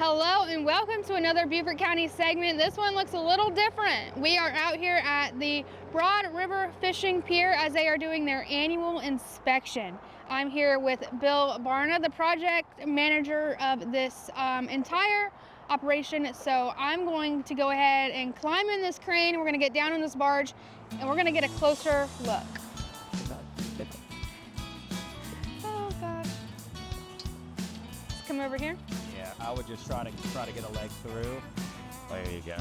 Hello and welcome to another Beaufort County segment. This one looks a little different. We are out here at the Broad River Fishing Pier as they are doing their annual inspection. I'm here with Bill Barna, the project manager of this entire operation. So I'm going to go ahead and climb in this crane. We're going to get down on this barge and we're going to get a closer look. Oh gosh. Let's come over here. Yeah, I would just try to get a leg through. There you go.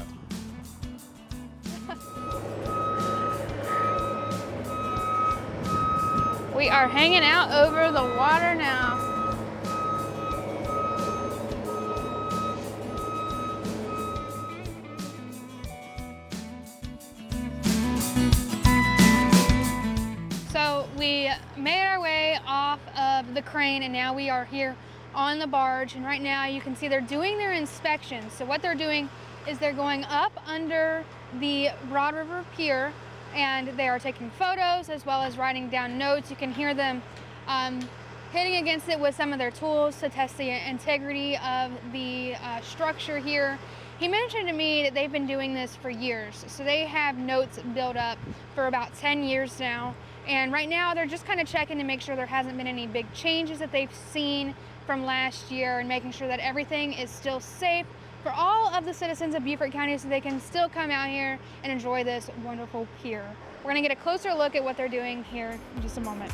We are hanging out over the water now. So we made our way off of the crane and now we are here on the barge, and right now you can see they're doing their inspection. So what they're doing is they're going up under the Broad River Pier and they are taking photos as well as writing down notes. You can hear them hitting against it with some of their tools to test the integrity of the structure here. He mentioned to me that they've been doing this for years. So they have notes built up for about 10 years now. And right now they're just kind of checking to make sure there hasn't been any big changes that they've seen from last year and making sure that everything is still safe for all of the citizens of Beaufort County so they can still come out here and enjoy this wonderful pier. We're gonna get a closer look at what they're doing here in just a moment.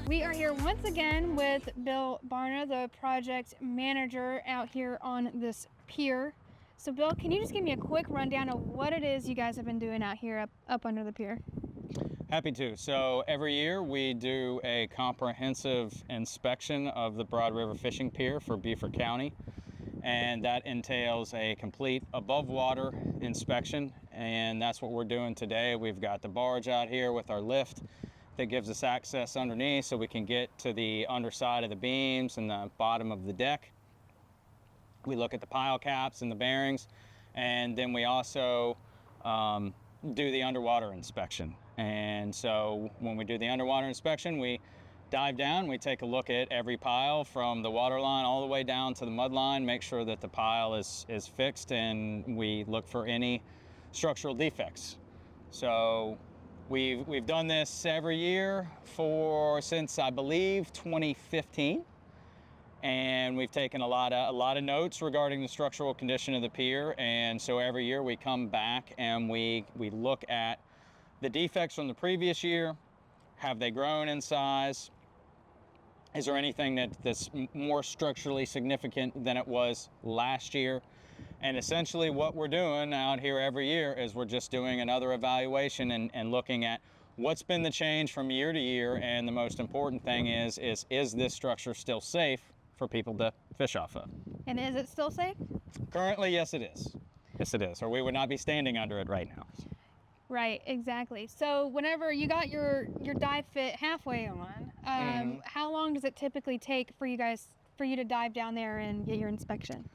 We are here once again with Bill Barna, the project manager out here on this pier. So Bill, can you just give me a quick rundown of what it is you guys have been doing out here up under the pier? Happy to. So every year we do a comprehensive inspection of the Broad River Fishing Pier for Beaufort County, and that entails a complete above water inspection, and that's what we're doing today. We've got the barge out here with our lift that gives us access underneath so we can get to the underside of the beams and the bottom of the deck. We look at the pile caps and the bearings, and then we also do the underwater inspection. And so when we do the underwater inspection, we dive down, we take a look at every pile from the water line all the way down to the mud line, make sure that the pile is fixed, and we look for any structural defects. So we've done this every year since I believe 2015. And we've taken a lot of notes regarding the structural condition of the pier. And so every year we come back and we look at the defects from the previous year. Have they grown in size? Is there anything that's more structurally significant than it was last year? And essentially what we're doing out here every year is we're just doing another evaluation and looking at what's been the change from year to year. And the most important thing is this structure still safe for people to fish off of? And is it still safe? Currently, yes it is. Yes it is, or we would not be standing under it right now. Right, exactly. So whenever you got your dive fit halfway on, how long does it typically take for you to dive down there and get your inspection?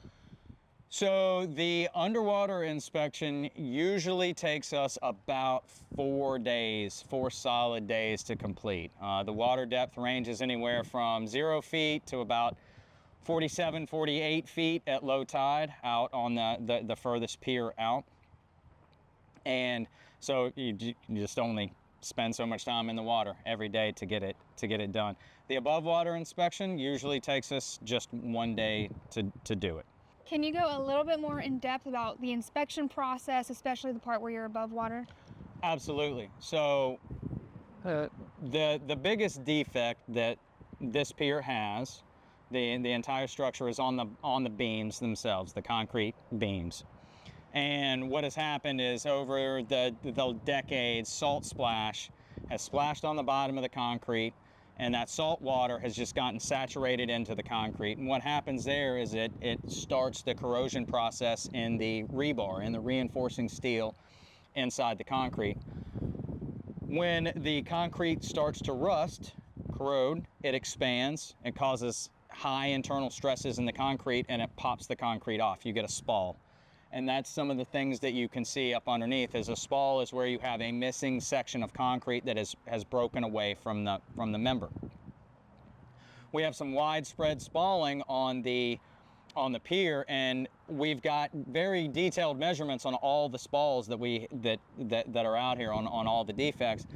So the underwater inspection usually takes us about 4 solid days to complete. The water depth ranges anywhere from 0 feet to about 47, 48 feet at low tide out on the furthest pier out. And so you just only spend so much time in the water every day to get it done. The above water inspection usually takes us just 1 day to do it. Can you go a little bit more in depth about the inspection process, especially the part where you're above water? Absolutely. So the biggest defect that this pier has, the entire structure, is on the beams themselves, the concrete beams. And what has happened is over the decades, salt splash has splashed on the bottom of the concrete, and that salt water has just gotten saturated into the concrete. And what happens there is it starts the corrosion process in the rebar, in the reinforcing steel inside the concrete. When the concrete starts to rust, corrode, it expands and causes high internal stresses in the concrete, and it pops the concrete off. You get a spall. And that's some of the things that you can see up underneath. Is a spall is where you have a missing section of concrete that has broken away from the member. We have some widespread spalling on the pier, and we've got very detailed measurements on all the spalls that are out here on all the defects.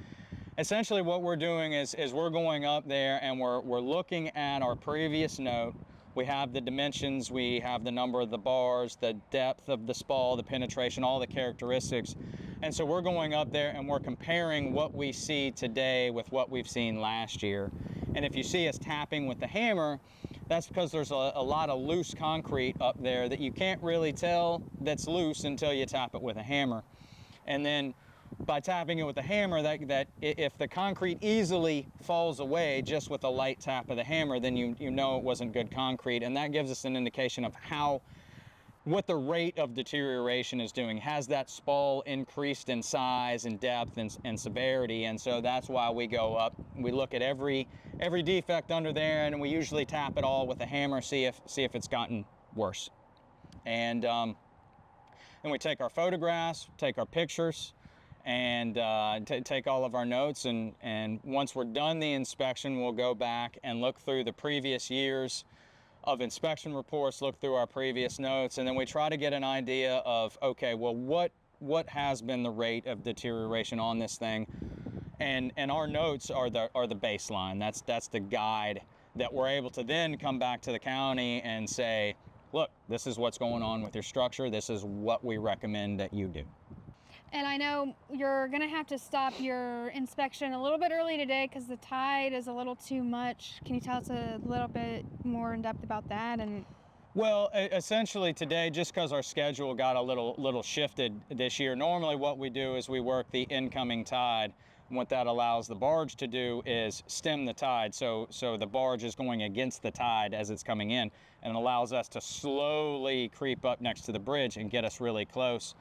Essentially what we're doing is we're going up there and we're looking at our previous note. We have the dimensions, we have the number of the bars, the depth of the spall, the penetration, all the characteristics. And so we're going up there and we're comparing what we see today with what we've seen last year. And if you see us tapping with the hammer, that's because there's a lot of loose concrete up there that you can't really tell that's loose until you tap it with a hammer. And then by tapping it with the hammer, that if the concrete easily falls away just with a light tap of the hammer, then you know it wasn't good concrete, and that gives us an indication of what the rate of deterioration is doing. Has that spall increased in size and depth and severity? And so that's why we go up. We look at every defect under there, and we usually tap it all with a hammer, see if it's gotten worse. And then we take our photographs, take our pictures, and take all of our notes, and once we're done the inspection, we'll go back and look through the previous years of inspection reports, look through our previous notes, and then we try to get an idea of, okay, well, what has been the rate of deterioration on this thing, and our notes are the baseline. That's the guide that we're able to then come back to the county and say, look, this is what's going on with your structure, this is what we recommend that you do. And I know you're going to have to stop your inspection a little bit early today because the tide is a little too much. Can you tell us a little bit more in depth about that? Well, essentially today, just because our schedule got a little shifted this year, normally what we do is we work the incoming tide. And what that allows the barge to do is stem the tide. So the barge is going against the tide as it's coming in, and it allows us to slowly creep up next to the bridge and get us really close.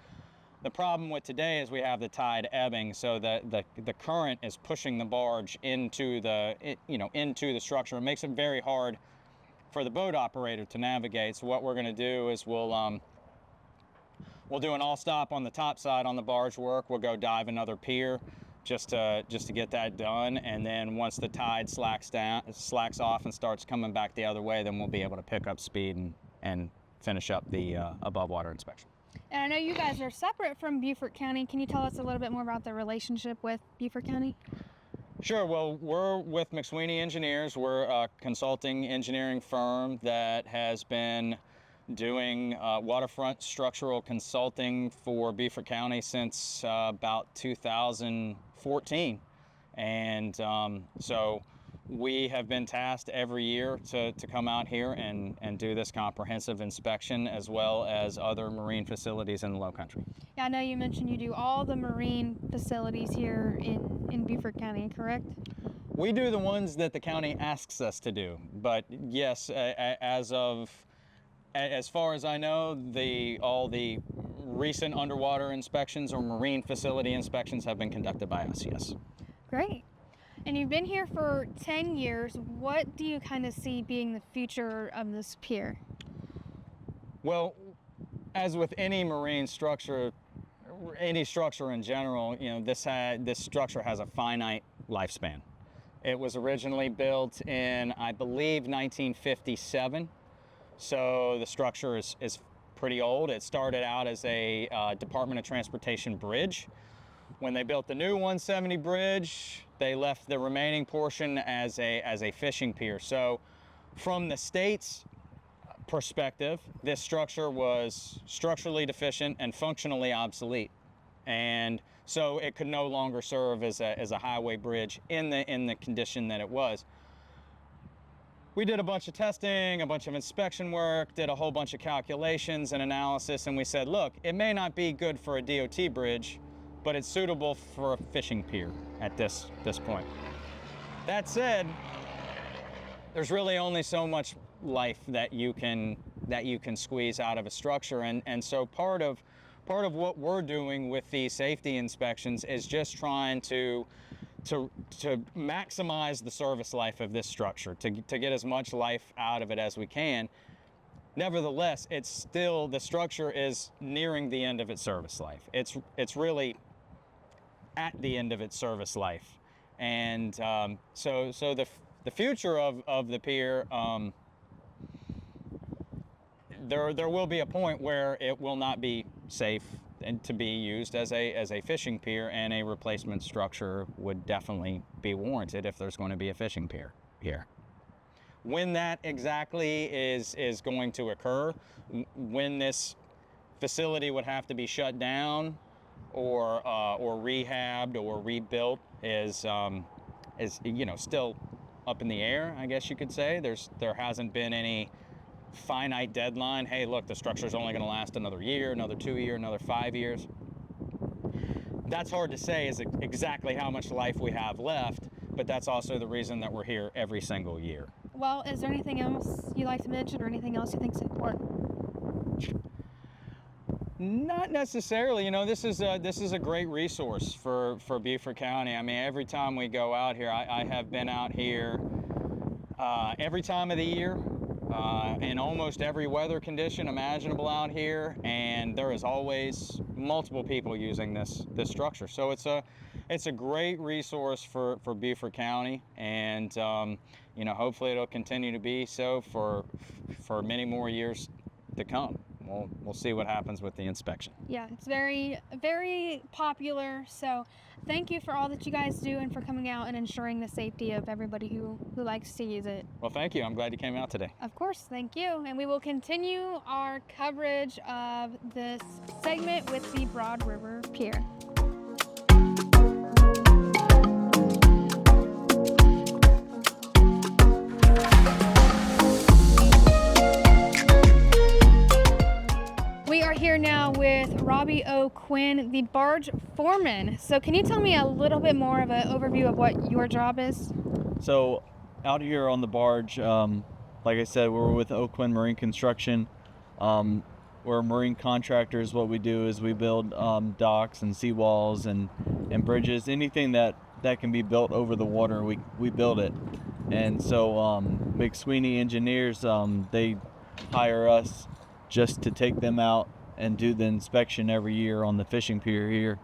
The problem with today is we have the tide ebbing, so the current is pushing the barge into the structure. It makes it very hard for the boat operator to navigate. So what we're going to do is we'll do an all stop on the top side on the barge work. We'll go dive another pier just to get that done, and then once the tide slacks off and starts coming back the other way, then we'll be able to pick up speed and finish up the above water inspection. And I know you guys are separate from Beaufort County. Can you tell us a little bit more about the relationship with Beaufort County? Sure. Well, we're with McSweeney Engineers. We're a consulting engineering firm that has been doing waterfront structural consulting for Beaufort County since about 2014. And so we have been tasked every year to come out here and do this comprehensive inspection, as well as other marine facilities in the low country. Yeah, I know you mentioned you do all the marine facilities here in Beaufort County, correct? We do the ones that the county asks us to do, but yes, as far as I know, all the recent underwater inspections or marine facility inspections have been conducted by us, yes. Great. And you've been here for 10 years. What do you kind of see being the future of this pier? Well, as with any marine structure, any structure in general, this structure has a finite lifespan. It was originally built in, I believe, 1957. So the structure is pretty old. It started out as a Department of Transportation bridge. When they built the new 170 bridge, they left the remaining portion as a fishing pier. So from the state's perspective, this structure was structurally deficient and functionally obsolete. And so it could no longer serve as a highway bridge in the condition that it was. We did a bunch of testing, a bunch of inspection work, did a whole bunch of calculations and analysis, and we said, look, it may not be good for a DOT bridge, but it's suitable for a fishing pier at this point. That said, there's really only so much life that you can squeeze out of a structure, and so part of what we're doing with these safety inspections is just trying to maximize the service life of this structure, to get as much life out of it as we can. nevertheless, it's still, the structure is nearing the end of its service life. It's really at the end of its service life. And so the future of the pier, there will be a point where it will not be safe and to be used as a fishing pier, and a replacement structure would definitely be warranted if there's going to be a fishing pier here. When that exactly is going to occur, when this facility would have to be shut down or rehabbed or rebuilt, is still up in the air, I guess you could say. There hasn't been any finite deadline. Hey, look, the structure's only going to last another year, another 2 years, another 5 years. That's hard to say is exactly how much life we have left, but that's also the reason that we're here every single year. Well, is there anything else you'd like to mention or anything else you think is important? Not necessarily. This is a great resource for Beaufort County. I mean, every time we go out here, I have been out here every time of the year, in almost every weather condition imaginable out here, and there is always multiple people using this structure. So it's a great resource for Beaufort County, and hopefully it'll continue to be so for many more years to come. We'll see what happens with the inspection. Yeah, it's very, very popular. So thank you for all that you guys do and for coming out and ensuring the safety of everybody who likes to use it. Well, thank you. I'm glad you came out today. Of course, thank you. And we will continue our coverage of this segment with the Broad River Pier. We are here now with Robbie O'Quinn, the barge foreman. So can you tell me a little bit more of an overview of what your job is? So out here on the barge, like I said, we're with O'Quinn Marine Construction. We're marine contractors. What we do is we build docks and seawalls and bridges. Anything that can be built over the water, we build it. And so McSweeney Engineers, they hire us just to take them out and do the inspection every year on the fishing pier here.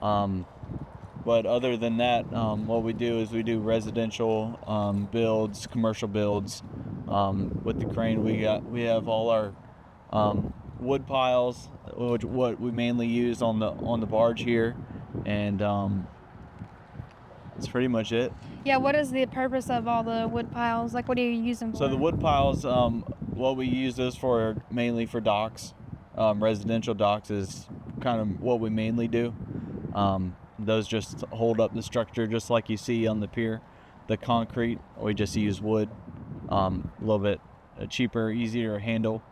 But other than that, what we do is we do residential builds, commercial builds. With the crane, we have all our wood piles, which what we mainly use on the barge here, and that's pretty much it. Yeah, what is the purpose of all the wood piles? Like, what do you use them for? So the wood piles, what we use those for are mainly for docks. Residential docks is kind of what we mainly do. Those just hold up the structure just like you see on the pier. The concrete, we just use wood. A little bit cheaper, easier to handle.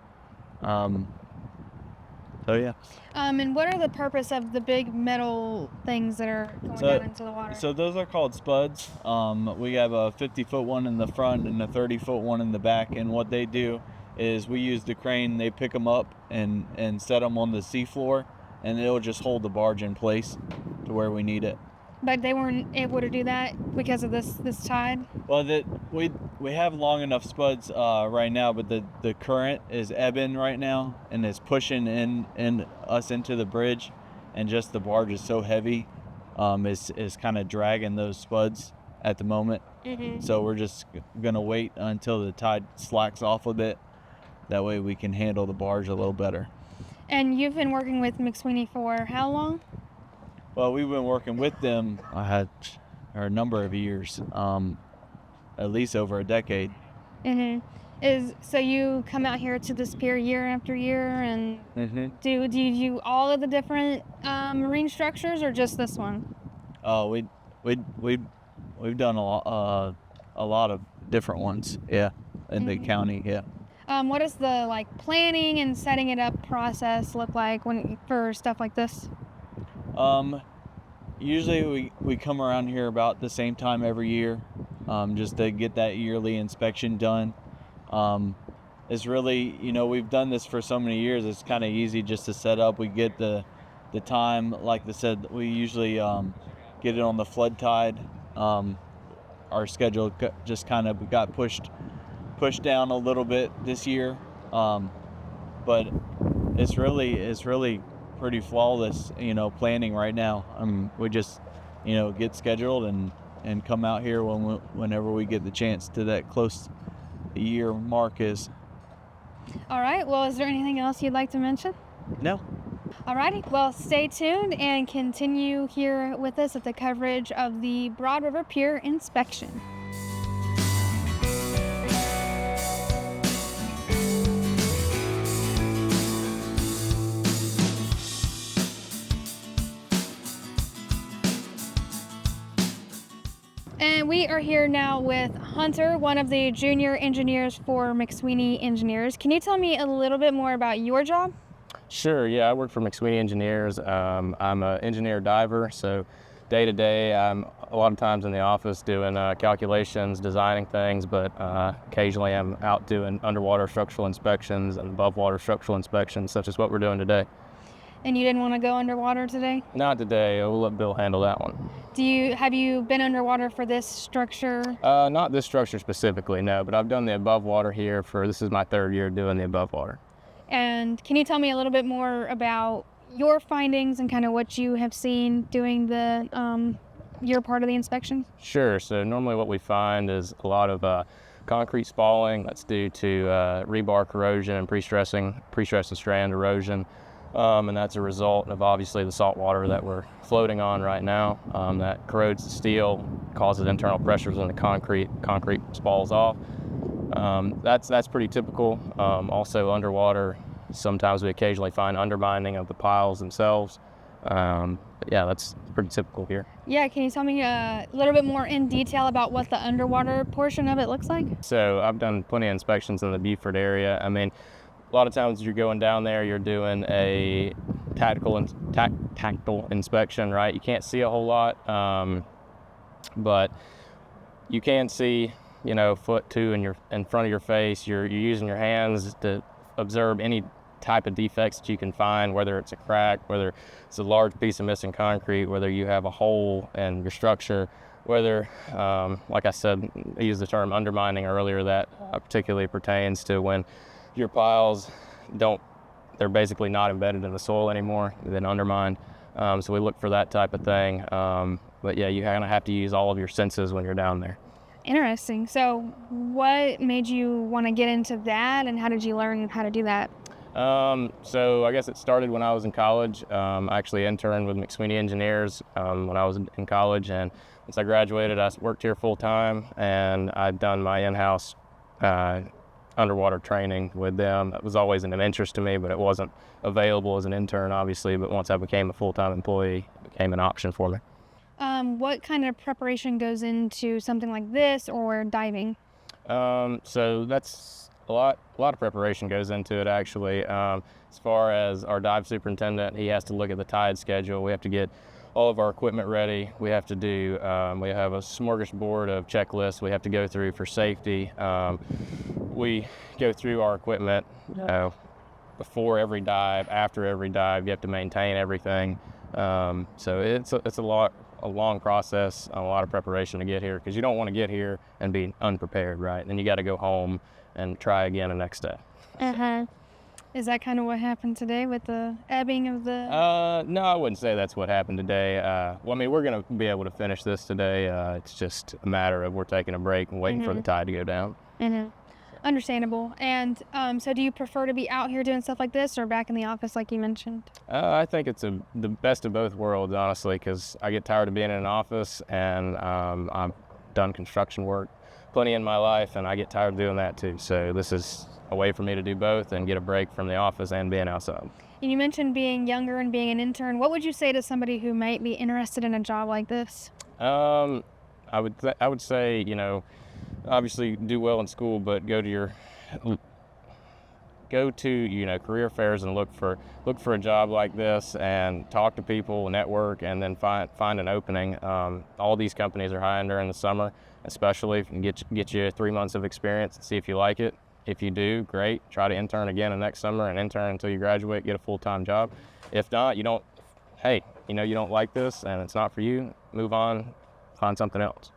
So yeah. And what are the purpose of the big metal things that are going down into the water? So those are called spuds. We have a 50-foot one in the front and a 30-foot one in the back. And what they do is we use the crane. They pick them up and set them on the seafloor, and it'll just hold the barge in place to where we need it. But they weren't able to do that because of this tide? Well, we have long enough spuds right now, but the current is ebbing right now and it's pushing in us into the bridge, and just the barge is so heavy, is kind of dragging those spuds at the moment. Mm-hmm. So we're just gonna wait until the tide slacks off a bit. That way we can handle the barge a little better. And you've been working with McSweeney for how long? Well, we've been working with them a number of years, at least over a decade. Mm-hmm. So you come out here to this pier year after year, and do you do all of the different marine structures or just this one? Oh, we've done a lot of different ones, yeah, in the county, yeah. What does the planning and setting it up process look like for stuff like this? Usually we come around here about the same time every year, just to get that yearly inspection done. It's really, we've done this for so many years, it's kind of easy just to set up. We get the time, like I said, we usually get it on the flood tide. Our schedule just kind of got pushed down a little bit this year, But it's really pretty flawless, planning right now. We just, get scheduled and come out here whenever we get the chance to that close year mark is. All right. Well, is there anything else you'd like to mention? No. Alrighty, well, stay tuned and continue here with us at the coverage of the Broad River Pier inspection. And we are here now with Hunter, one of the junior engineers for McSweeney Engineers. Can you tell me a little bit more about your job? Sure, yeah, I work for McSweeney Engineers. I'm an engineer diver, so day to day I'm a lot of times in the office doing calculations, designing things, but occasionally I'm out doing underwater structural inspections and above water structural inspections, such as what we're doing today. And you didn't want to go underwater today? Not today, we'll let Bill handle that one. Have you been underwater for this structure? Not this structure specifically, no, but I've done the above water here this is my third year doing the above water. And can you tell me a little bit more about your findings and kind of what you have seen doing your part of the inspection? Sure. So normally what we find is a lot of concrete spalling that's due to rebar corrosion and pre-stress and strand erosion. And that's a result of obviously the salt water that we're floating on right now that corrodes the steel, causes internal pressures in the concrete spalls off. That's pretty typical. Also underwater, sometimes we occasionally find undermining of the piles themselves. Yeah, that's pretty typical here. Yeah, can you tell me a little bit more in detail about what the underwater portion of it looks like? So I've done plenty of inspections in the Beaufort area. I mean, a lot of times you're going down there, you're doing a tactical inspection, right? You can't see a whole lot, but you can see, foot two in front of your face. You're using your hands to observe any type of defects that you can find, whether it's a crack, whether it's a large piece of missing concrete, whether you have a hole in your structure, whether, like I said, I used the term undermining earlier, that particularly pertains to when your piles they're basically not embedded in the soil anymore, they've been undermined. So we look for that type of thing. But yeah, you kind of have to use all of your senses when you're down there. Interesting. So what made you want to get into that, and how did you learn how to do that? So I guess it started when I was in college. I actually interned with McSweeney Engineers when I was in college, and once I graduated, I worked here full time, and I'd done my in-house underwater training with them. That was always an interest to me, but it wasn't available as an intern, obviously. But once I became a full-time employee, it became an option for me. What kind of preparation goes into something like this or diving? So that's a lot of preparation goes into it, actually. As far as our dive superintendent, he has to look at the tide schedule. We have to get all of our equipment ready. We have to do, we have a smorgasbord of checklists we have to go through for safety. We go through our equipment, before every dive, after every dive. You have to maintain everything. So it's a long process, a lot of preparation to get here, because you don't want to get here and be unprepared, right? Then you got to go home and try again the next day. Is that kind of what happened today with the ebbing of the... No, I wouldn't say that's what happened today. Well, I mean, we're going to be able to finish this today. It's just a matter of we're taking a break and waiting for the tide to go down. Understandable. And so do you prefer to be out here doing stuff like this or back in the office like you mentioned? I think it's the best of both worlds, honestly, because I get tired of being in an office, and I've done construction work plenty in my life, and I get tired of doing that too. So this is a way for me to do both and get a break from the office and being outside. And you mentioned being younger and being an intern. What would you say to somebody who might be interested in a job like this? I would say, obviously do well in school, but go to career fairs and look for a job like this, and talk to people, network, and then find an opening. All these companies are hiring during the summer, especially if you can get you 3 months of experience and see if you like it. If you do, great. Try to intern again the next summer and intern until you graduate, get a full-time job. If not, you don't like this and it's not for you, move on, find something else.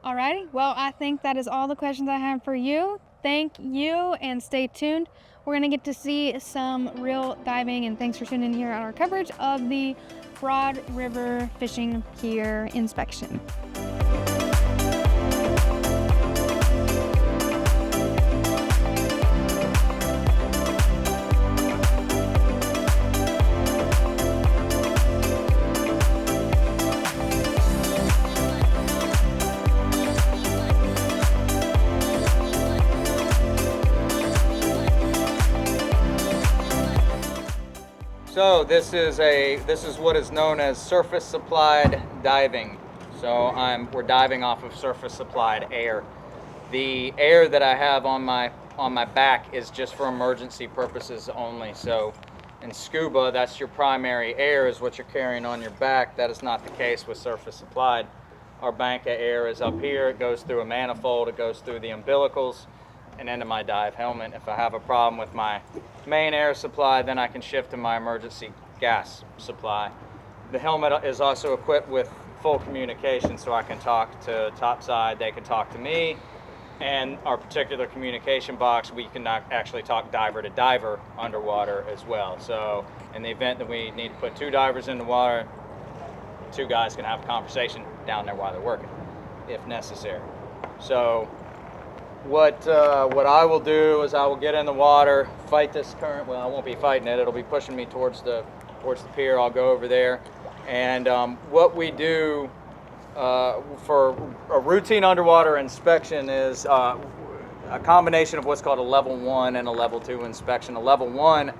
Alrighty, well, I think that is all the questions I have for you. thank you and stay tuned. We're gonna get to see some real diving, and thanks for tuning in here on our coverage of the Broad River Fishing Pier inspection. So this is what is known as surface supplied diving. So we're diving off of surface supplied air. The air that I have on my back is just for emergency purposes only. So in scuba, that's your primary air, is what you're carrying on your back. That is not the case with surface supplied. Our bank of air is up here. It goes through a manifold, it goes through the umbilicals and into my dive helmet. If I have a problem with my main air supply, then I can shift to my emergency gas supply. The helmet is also equipped with full communication, so I can talk to topside, they can talk to me, and our particular communication box, we can actually talk diver to diver underwater as well. So in the event that we need to put 2 divers in the water, 2 guys can have a conversation down there while they're working, if necessary. So what I will do is I will get in the water, fight this current. Well, I won't be fighting it. It'll be pushing me towards the pier. I'll go over there. And what we do for a routine underwater inspection is a combination of what's called a level 1 and a level 2 inspection. A level 1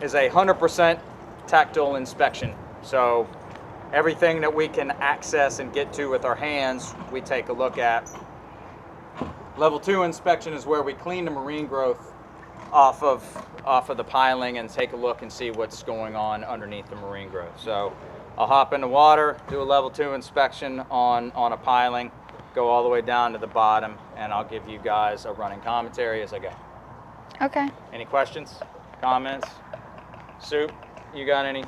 is 100% tactile inspection. So everything that we can access and get to with our hands, we take a look at. Level 2 inspection is where we clean the marine growth off of the piling and take a look and see what's going on underneath the marine growth. So I'll hop in the water, do a level 2 inspection on a piling, go all the way down to the bottom, and I'll give you guys a running commentary as I go. Okay. Any questions, comments? Soup, you got any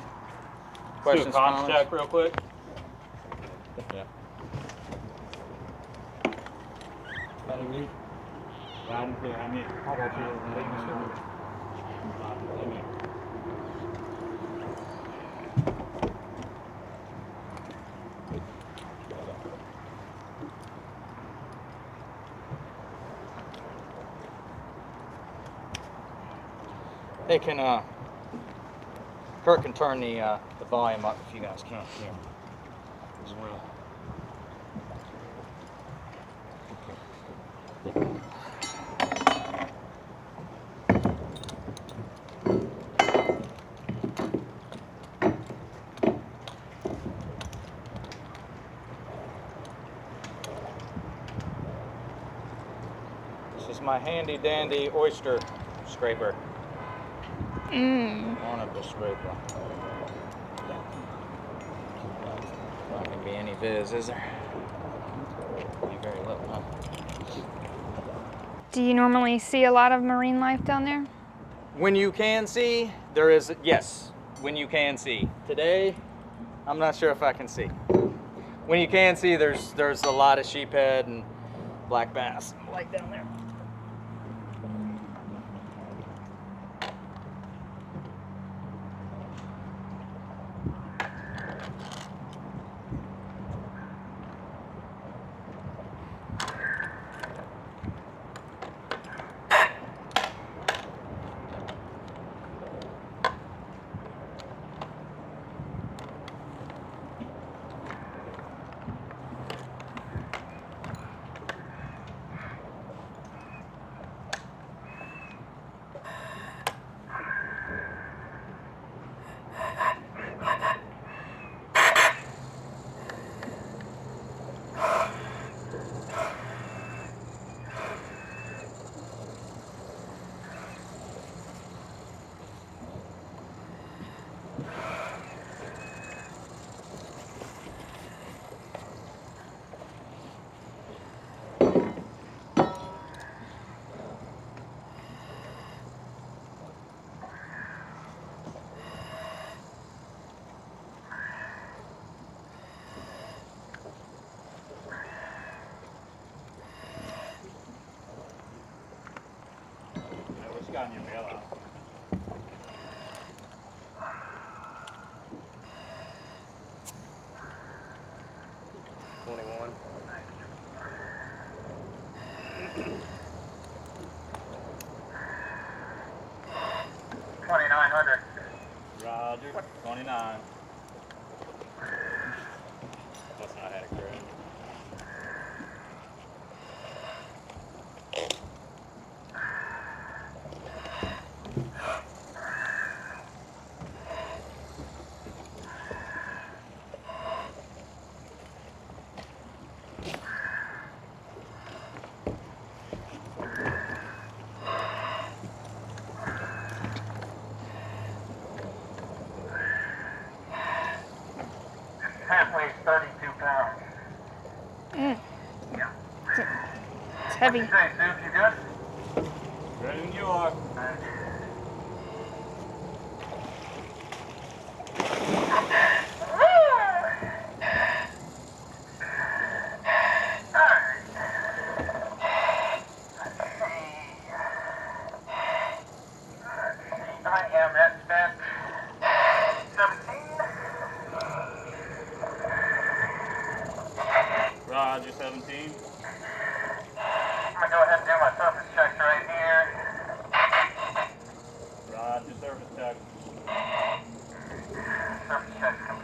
questions, comments? comments? Check real quick. Yeah. They can, Kurt can turn the volume up if you guys can't hear as well. This is my handy dandy oyster scraper. Monitor scraper. Not gonna be any viz, is there? Be very little, huh? Do you normally see a lot of marine life down there? When you can see, there is, yes, when you can see. Today, I'm not sure if I can see. When you can see, there's a lot of sheephead and black bass like down there. gotten your bailout. Roger, 29. Must not have had it correct. Halfway is 32 pounds. Yeah. It's heavy. What you say, Sue? You good? Ready when you are. I am at step 17. Roger, 17. I'm gonna go ahead and do my surface checks right here. Roger, service check. Surface checks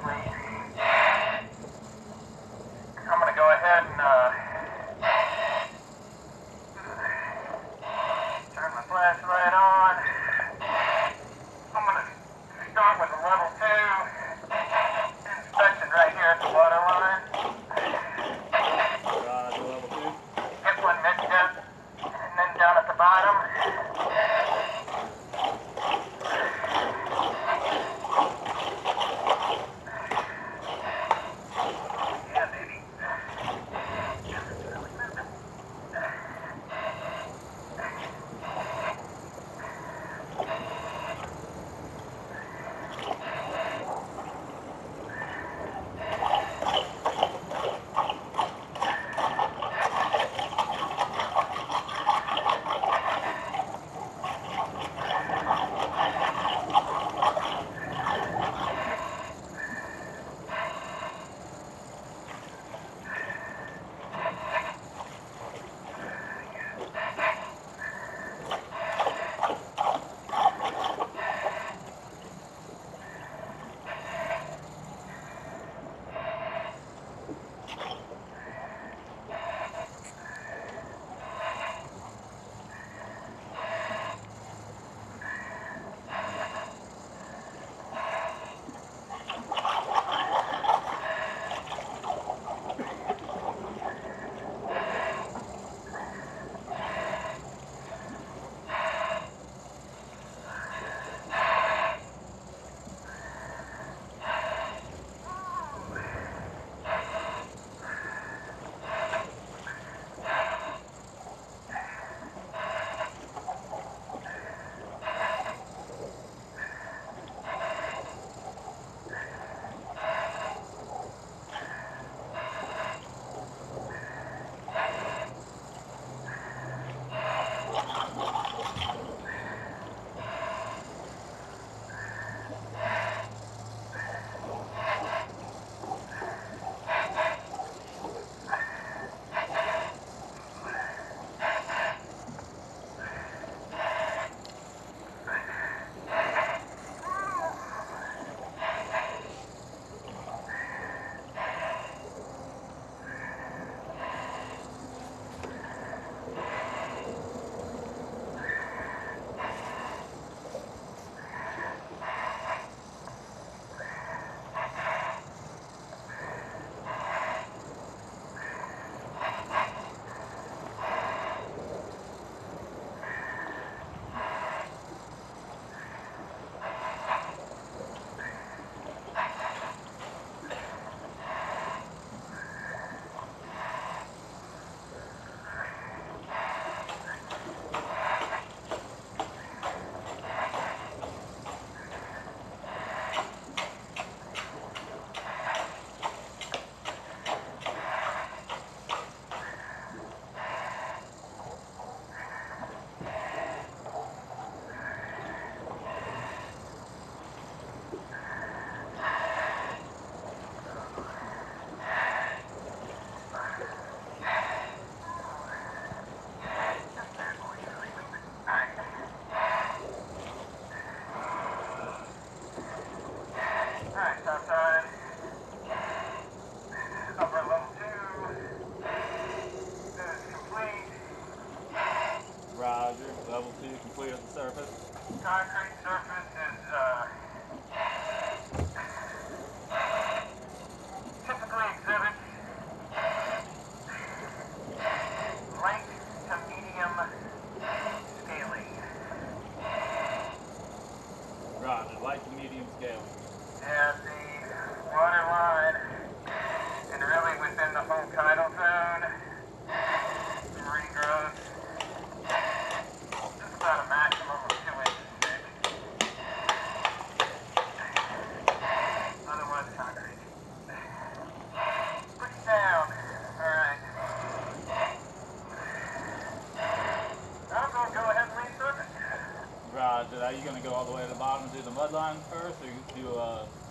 bottom and do the mud line first, or you do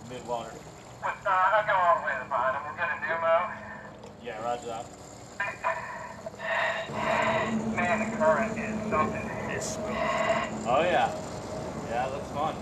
mid-water? I'll go all the way to the bottom. We'll get a pneumo. Yeah, roger that. Man, the current is something. It's smooth. Oh yeah. Yeah, that's fun.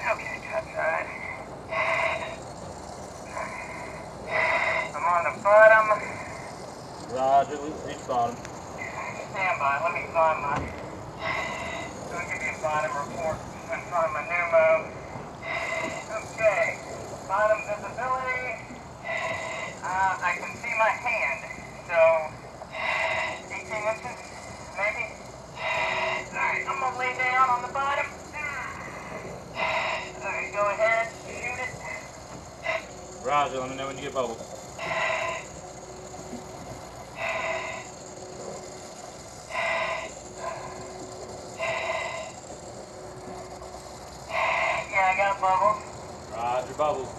Okay, that's right. I'm on the bottom. Roger, reach bottom. Stand by. Let me find my. I'll give you a bottom report and find my pneumo. Okay. Bottom visibility. I can see my hand. So 18 inches, maybe. Alright, I'm gonna lay down on the bottom. Alright, go ahead, shoot it. Roger, let me know when you get bubbles. Yeah, I got bubbles. Roger, bubbles.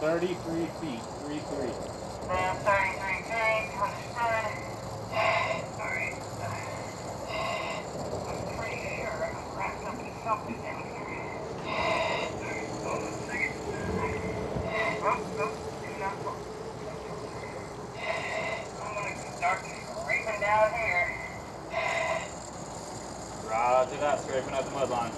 $33 feet, 3-3. Down 33 feet, understood. Alright. I'm pretty sure I'm wrapped up in something down here. Hold on a second. Oh, do not fall. I'm gonna start scraping down here. Roger that, scraping at the mud line.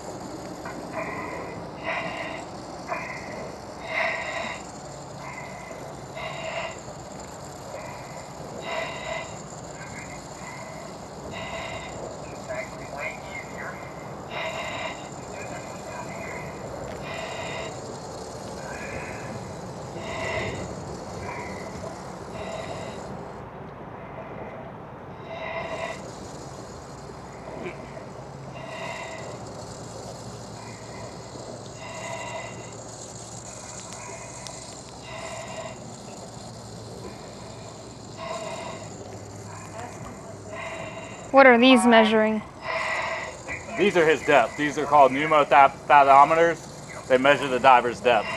It's actually way easier to do this one down here. What are these measuring? These are his depth. These are called pneumofathometers. They measure the diver's depth.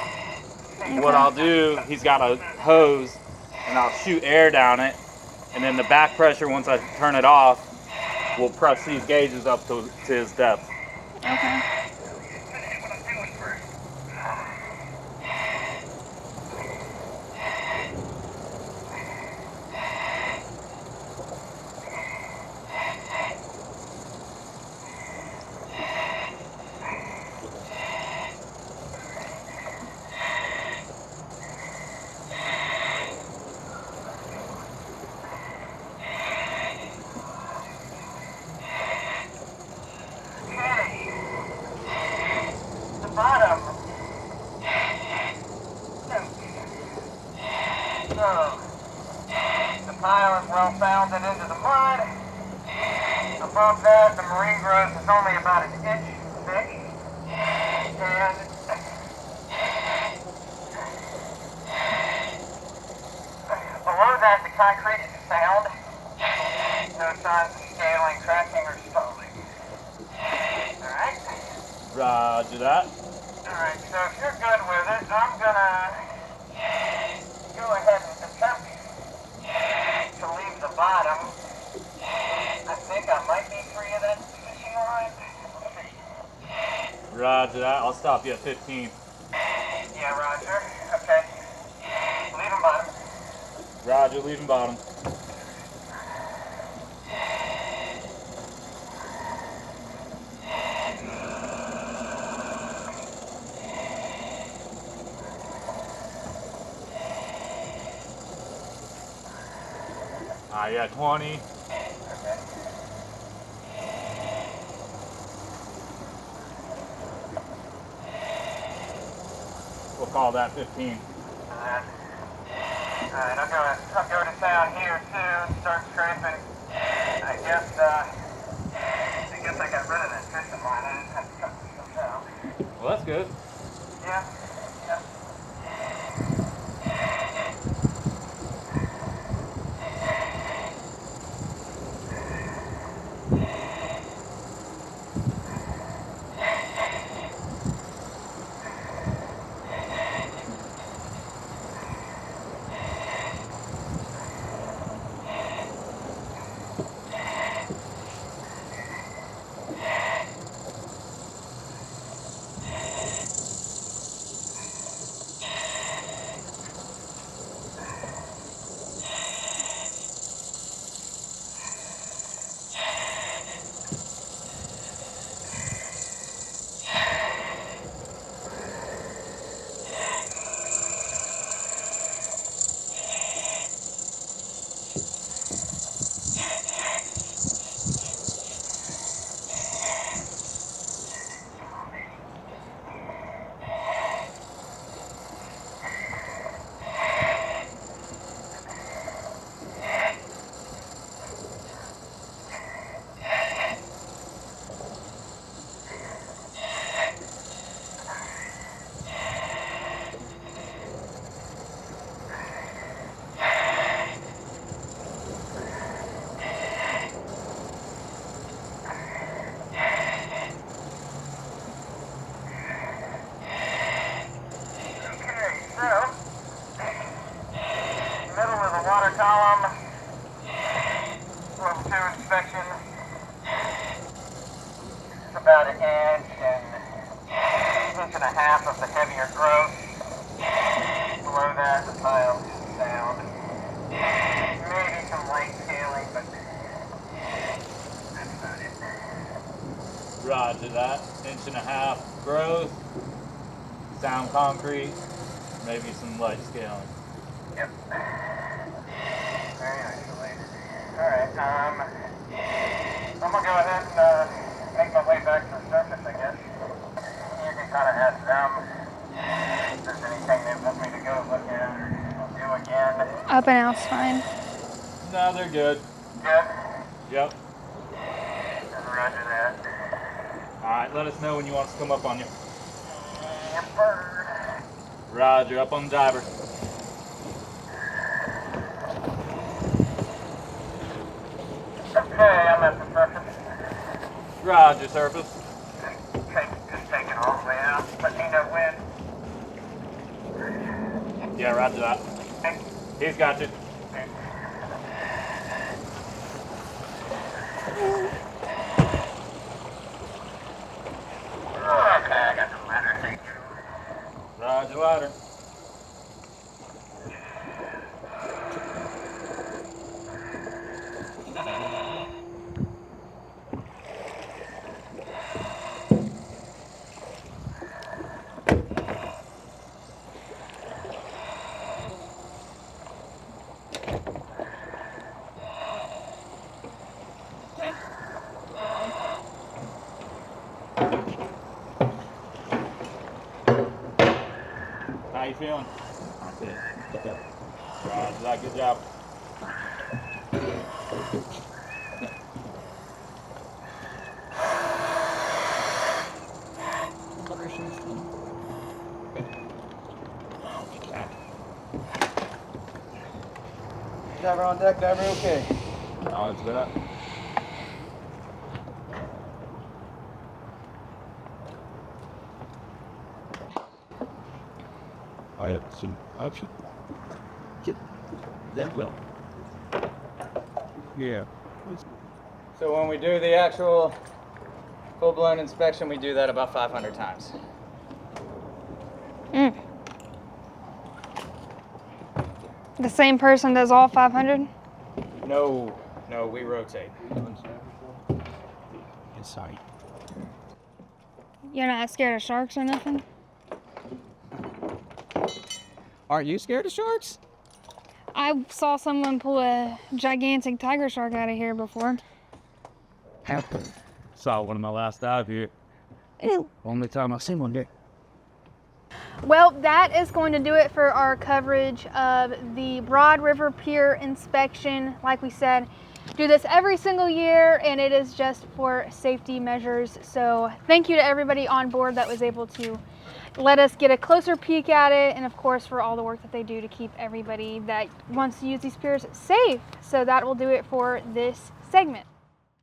What I'll do, he's got a hose, and I'll shoot air down it, and then the back pressure, once I turn it off, will press these gauges up to his depth. Okay. Finish what I'm doing first. Okay. The bottom. So, the pile is well founded into the mud. Above that, the marine growth is only about an inch thick. And below that, the concrete is sound. No signs of scaling, cracking, or stalling. Alright? Roger that. Alright, so if you're good with it, I'm gonna go ahead and attempt to leave the bottom. I think I might be free of that fishing line. Roger that. I'll stop you at 15. Yeah, Roger. Okay. Leaving bottom. Roger, leaving bottom. Yeah, 20. Okay. We'll call that 15. Alright, I'll go to town here too, start scraping. I guess I got rid of that fishing line. I didn't have to cut myself out. Well, that's good. Yeah. inch and a half of the heavier growth. Below that, the tile's down. Maybe some light scaling, but that's about it. Roger that. Inch and a half growth, sound concrete, maybe some light scaling. Yep. Very nicely. Alright, I'm gonna go ahead and make my way back to the surface, I guess. You can kind of ask them if there's anything they want me to go look at or do again. Up and out's fine. No, they're good. Good? Yep. Roger that. Alright, let us know when you want us to come up on you. And bird. Roger, up on the diver. Okay, I'm at the surface. Roger, surface. Just taking all the way out. Let me know when. Yeah, roger that. Okay. He's got you. Okay, I got the ladder. Thank you. Roger, ladder. How you feeling? Roger that, good job. Diver on deck, diver okay. Oh, it's good. I have some option. Get that well. Yeah. So when we do the actual full-blown inspection, we do that about 500 times. The same person does all 500? No, we rotate. Inside. You're not scared of sharks or nothing? Aren't you scared of sharks? I saw someone pull a gigantic tiger shark out of here before. Happened. Saw one of my last dive here. Only time I've seen one there. Well, that is going to do it for our coverage of the Broad River Pier inspection. Like we said, do this every single year, and it is just for safety measures. So thank you to everybody on board that was able to let us get a closer peek at it, and of course for all the work that they do to keep everybody that wants to use these piers safe. So that will do it for this segment.